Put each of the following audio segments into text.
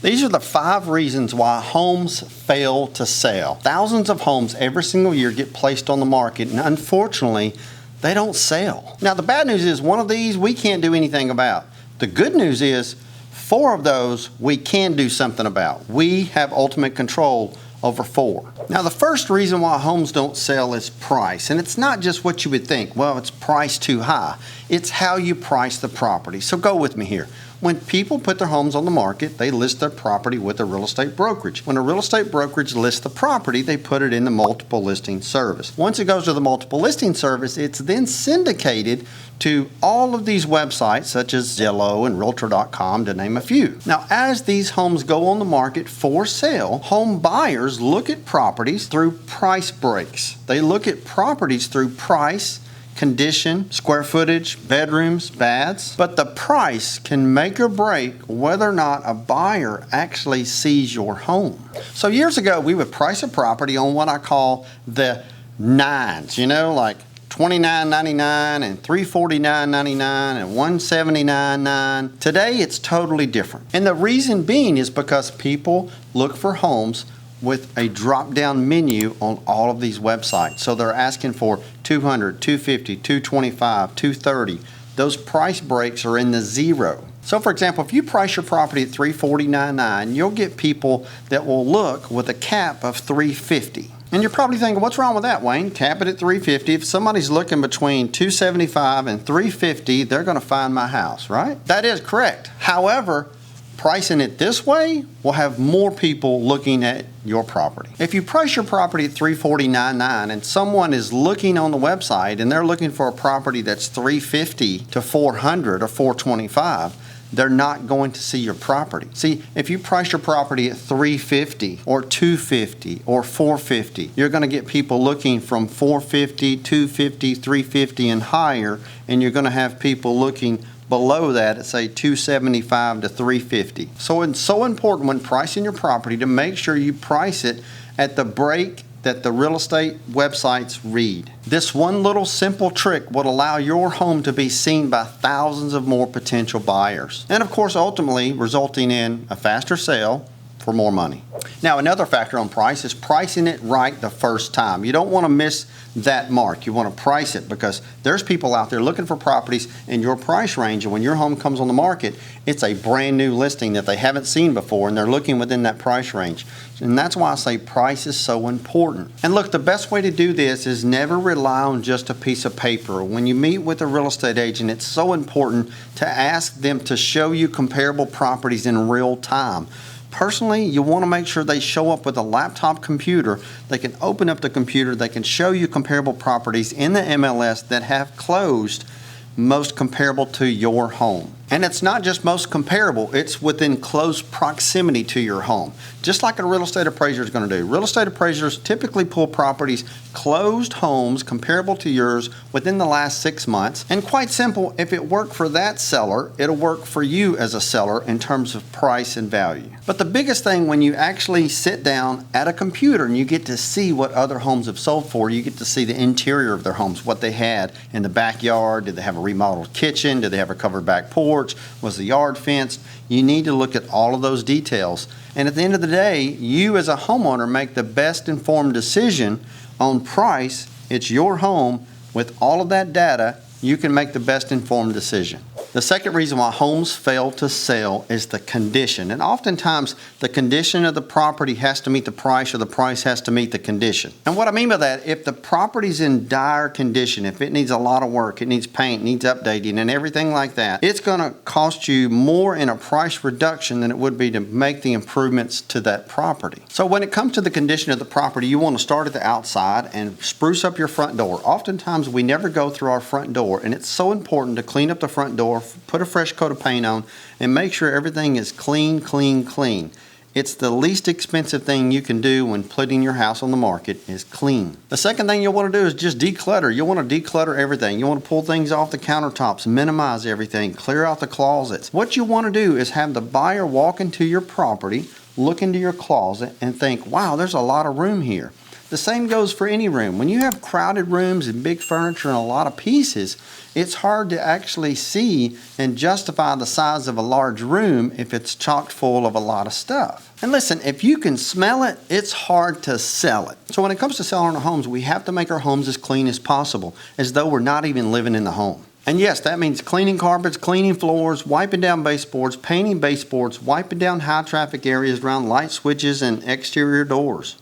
These are the 5 reasons why homes fail to sell. Thousands of homes every single year get placed on the market, and unfortunately, they don't sell. Now, the bad news is one of these we can't do anything about. The good news is 4 of those we can do something about. We have ultimate control over 4. Now, the first reason why homes don't sell is price. And it's not just what you would think, well, it's priced too high. It's how you price the property. So go with me here. When people put their homes on the market, they list their property with a real estate brokerage. When a real estate brokerage lists the property, they put it in the multiple listing service. Once it goes to the multiple listing service, it's then syndicated to all of these websites such as Zillow and Realtor.com, to name a few. Now, as these homes go on the market for sale, home buyers look at properties through price breaks. They look at properties through price, condition, square footage, bedrooms, baths, but the price can make or break whether or not a buyer actually sees your home. So years ago, we would price a property on what I call the nines, like $29.99 and $349.99 and $179.9. Today, it's totally different. And the reason being is because people look for homes with a drop-down menu on all of these websites. So they're asking for $200, $250, $225, $230. Those price breaks are in the zero. So for example, if you price your property at $349.9, you'll get people that will look with a cap of $350. And you're probably thinking, what's wrong with that, Wayne? Cap it at $350. If somebody's looking between $275 and $350, they're going to find my house, right? That is correct. However, pricing it this way will have more people looking at your property. If you price your property at $349.9 and someone is looking on the website and they're looking for a property that's $350 to $400 or $425, they're not going to see your property. See, if you price your property at $350 or $250 or $450, you're going to get people looking from $450, $250, $350 and higher, and you're going to have people looking below that at say $275 to $350. So it's so important when pricing your property to make sure you price it at the break that the real estate websites read. This one little simple trick would allow your home to be seen by thousands of more potential buyers. And of course, ultimately resulting in a faster sale for more money. Now, another factor on price is pricing it right the first time. You don't want to miss that mark. You want to price it because there's people out there looking for properties in your price range, and when your home comes on the market, it's a brand new listing that they haven't seen before, and they're looking within that price range. And that's why I say price is so important. And look, the best way to do this is never rely on just a piece of paper. When you meet with a real estate agent, it's so important to ask them to show you comparable properties in real time. Personally, you want to make sure they show up with a laptop computer. They can open up the computer, they can show you comparable properties in the MLS that have closed most comparable to your home. And it's not just most comparable, it's within close proximity to your home. Just like a real estate appraiser is going to do. Real estate appraisers typically pull properties, closed homes comparable to yours within the last 6 months. And quite simple, if it worked for that seller, it'll work for you as a seller in terms of price and value. But the biggest thing when you actually sit down at a computer and you get to see what other homes have sold for, you get to see the interior of their homes, what they had in the backyard. Did they have a remodeled kitchen? Did they have a covered back porch? Was the yard fenced? You need to look at all of those details. And at the end of the day, you as a homeowner make the best informed decision on price. It's your home. With all of that data, you can make the best informed decision. The second reason why homes fail to sell is the condition. And oftentimes, the condition of the property has to meet the price, or the price has to meet the condition. And what I mean by that, if the property's in dire condition, if it needs a lot of work, it needs paint, needs updating, and everything like that, it's going to cost you more in a price reduction than it would be to make the improvements to that property. So when it comes to the condition of the property, you want to start at the outside and spruce up your front door. Oftentimes, we never go through our front door, and it's so important to clean up the front door, put a fresh coat of paint on, and make sure everything is clean, clean, clean. It's the least expensive thing you can do when putting your house on the market is clean. The second thing you'll want to do is just declutter. You'll want to declutter everything. You want to pull things off the countertops, minimize everything, clear out the closets. What you want to do is have the buyer walk into your property, look into your closet, and think, wow, there's a lot of room here. The same goes for any room. When you have crowded rooms and big furniture and a lot of pieces, it's hard to actually see and justify the size of a large room if it's chock full of a lot of stuff. And listen, if you can smell it, it's hard to sell it. So when it comes to selling our homes, we have to make our homes as clean as possible, as though we're not even living in the home. And yes, that means cleaning carpets, cleaning floors, wiping down baseboards, painting baseboards, wiping down high traffic areas around light switches and exterior doors.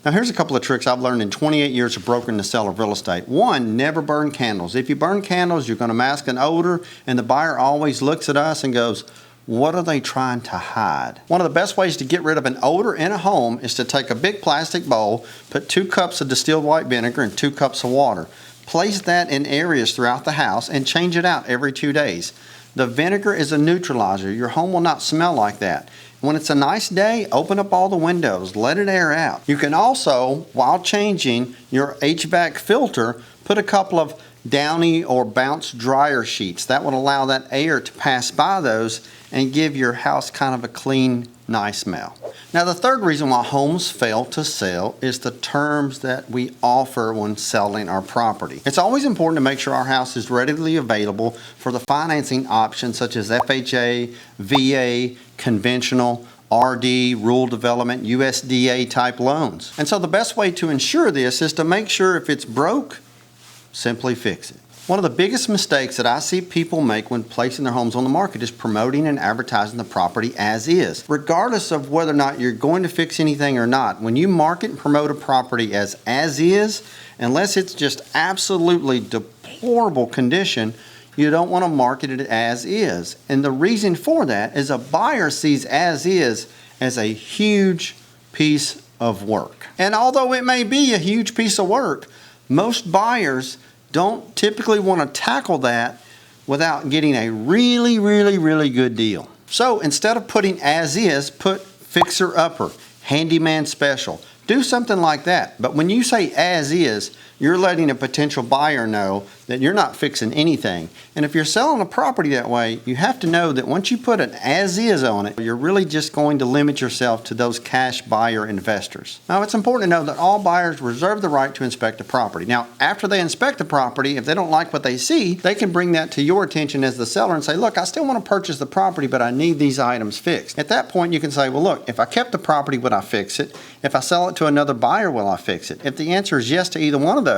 Now here's a couple of tricks I've learned in 28 years of brokering the sale of real estate. One, never burn candles. If you burn candles, you're going to mask an odor, and the buyer always looks at us and goes, what are they trying to hide? One of the best ways to get rid of an odor in a home is to take a big plastic bowl, put 2 cups of distilled white vinegar and 2 cups of water. Place that in areas throughout the house and change it out every 2 days. The vinegar is a neutralizer. Your home will not smell like that. When it's a nice day, open up all the windows, let it air out. You can also, while changing your HVAC filter, put a couple of Downy or Bounce dryer sheets. That would allow that air to pass by those and give your house kind of a clean, nice smell. Now the third reason why homes fail to sell is the terms that we offer when selling our property. It's always important to make sure our house is readily available for the financing options such as FHA, VA, conventional, RD, rural development, USDA type loans. And so the best way to ensure this is to make sure if it's broke, simply fix it. One of the biggest mistakes that I see people make when placing their homes on the market is promoting and advertising the property as is. Regardless of whether or not you're going to fix anything or not, when you market and promote a property as is, unless it's just absolutely deplorable condition, you don't want to market it as is. And the reason for that is a buyer sees as is as a huge piece of work. And although it may be a huge piece of work, most buyers don't typically want to tackle that without getting a really good deal. So instead of putting as is, put fixer upper, handyman special. Do something like that. But when you say as is, you're letting a potential buyer know that you're not fixing anything. And if you're selling a property that way, you have to know that once you put an as is on it, you're really just going to limit yourself to those cash buyer investors. Now, it's important to know that all buyers reserve the right to inspect a property. Now, after they inspect the property, if they don't like what they see, they can bring that to your attention as the seller and say, look, I still want to purchase the property, but I need these items fixed. At that point, you can say, well, look, if I kept the property, would I fix it? If I sell it to another buyer, will I fix it? If the answer is yes to either one of those,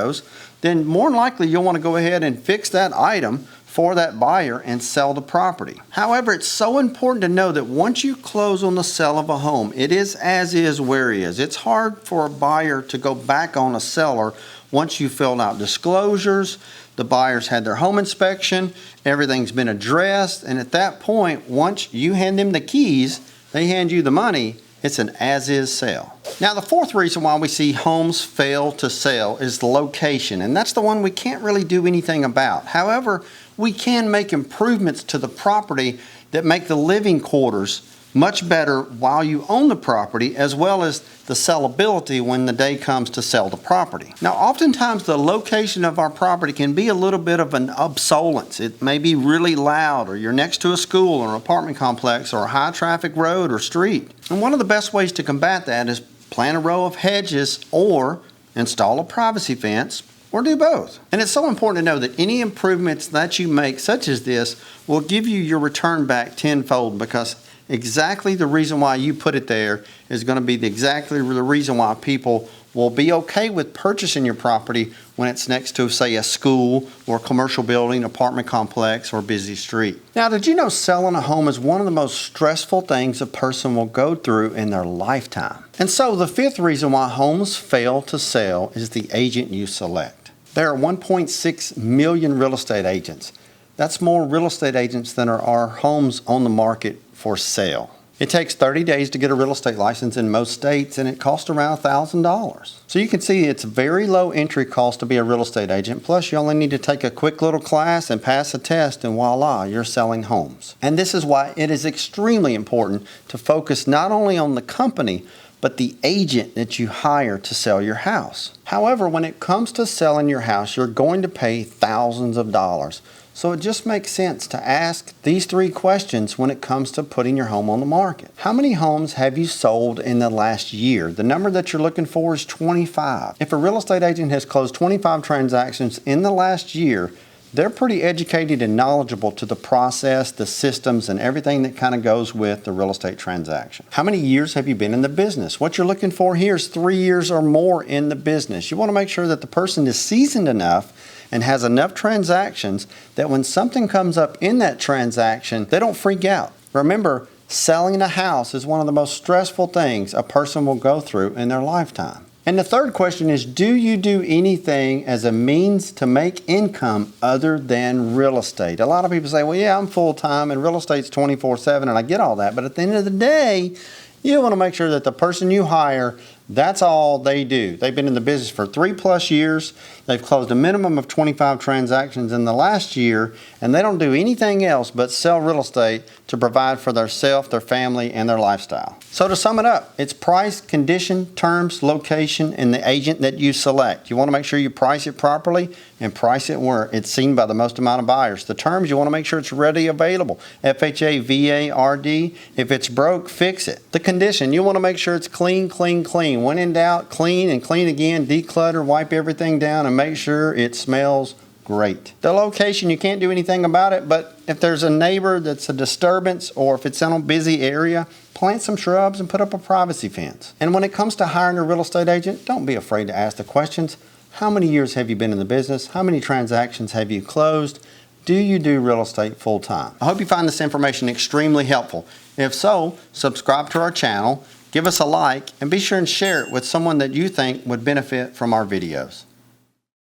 then more than likely you'll want to go ahead and fix that item for that buyer and sell the property. However, it's so important to know that once you close on the sale of a home, it is as is where it is. It's hard for a buyer to go back on a seller once you filled out disclosures, the buyer's had their home inspection, everything's been addressed, and at that point, once you hand them the keys, they hand you the money, it's an as-is sale. Now, the fourth reason why we see homes fail to sell is the location, and that's the one we can't really do anything about. However, we can make improvements to the property that make the living quarters much better while you own the property, as well as the sellability when the day comes to sell the property. Now, oftentimes the location of our property can be a little bit of an obsolescence. It may be really loud, or you're next to a school or an apartment complex or a high traffic road or street. And one of the best ways to combat that is plant a row of hedges or install a privacy fence, or do both. And it's so important to know that any improvements that you make such as this will give you your return back tenfold, because exactly the reason why you put it there is going to be exactly the reason why people will be okay with purchasing your property when it's next to, say, a school or commercial building, apartment complex, or busy street. Now, did you know selling a home is one of the most stressful things a person will go through in their lifetime? And so the fifth reason why homes fail to sell is the agent you select. There are 1.6 million real estate agents. That's more real estate agents than are homes on the market for sale. It takes 30 days to get a real estate license in most states, and it costs around $1,000. So you can see it's very low entry cost to be a real estate agent. Plus, you only need to take a quick little class and pass a test, and voila, you're selling homes. And this is why it is extremely important to focus not only on the company, but the agent that you hire to sell your house. However, when it comes to selling your house, you're going to pay thousands of dollars. So it just makes sense to ask these 3 questions when it comes to putting your home on the market. How many homes have you sold in the last year? The number that you're looking for is 25. If a real estate agent has closed 25 transactions in the last year, they're pretty educated and knowledgeable to the process, the systems, and everything that kind of goes with the real estate transaction. How many years have you been in the business? What you're looking for here is 3 years or more in the business. You want to make sure that the person is seasoned enough and has enough transactions that when something comes up in that transaction, they don't freak out. Remember, selling a house is one of the most stressful things a person will go through in their lifetime. And the third question is, do you do anything as a means to make income other than real estate? A lot of people say, well, yeah, I'm full-time and real estate's 24/7 and I get all that. But at the end of the day, you want to make sure that the person you hire, that's all they do. They've been in the business for 3+ years. They've closed a minimum of 25 transactions in the last year, and they don't do anything else but sell real estate to provide for themselves, their family, and their lifestyle. So to sum it up, it's price, condition, terms, location, and the agent that you select. You want to make sure you price it properly and price it where it's seen by the most amount of buyers. The terms, you want to make sure it's readily available. FHA, VA, RD. If it's broke, fix it. The condition, you want to make sure it's clean, clean, clean. When in doubt, clean and clean again, declutter, wipe everything down, and make sure it smells great. The location, you can't do anything about it, but if there's a neighbor that's a disturbance or if it's in a busy area, plant some shrubs and put up a privacy fence. And when it comes to hiring a real estate agent, don't be afraid to ask the questions. How many years have you been in the business? How many transactions have you closed? Do you do real estate full time? I hope you find this information extremely helpful. If so, subscribe to our channel, give us a like, and be sure and share it with someone that you think would benefit from our videos.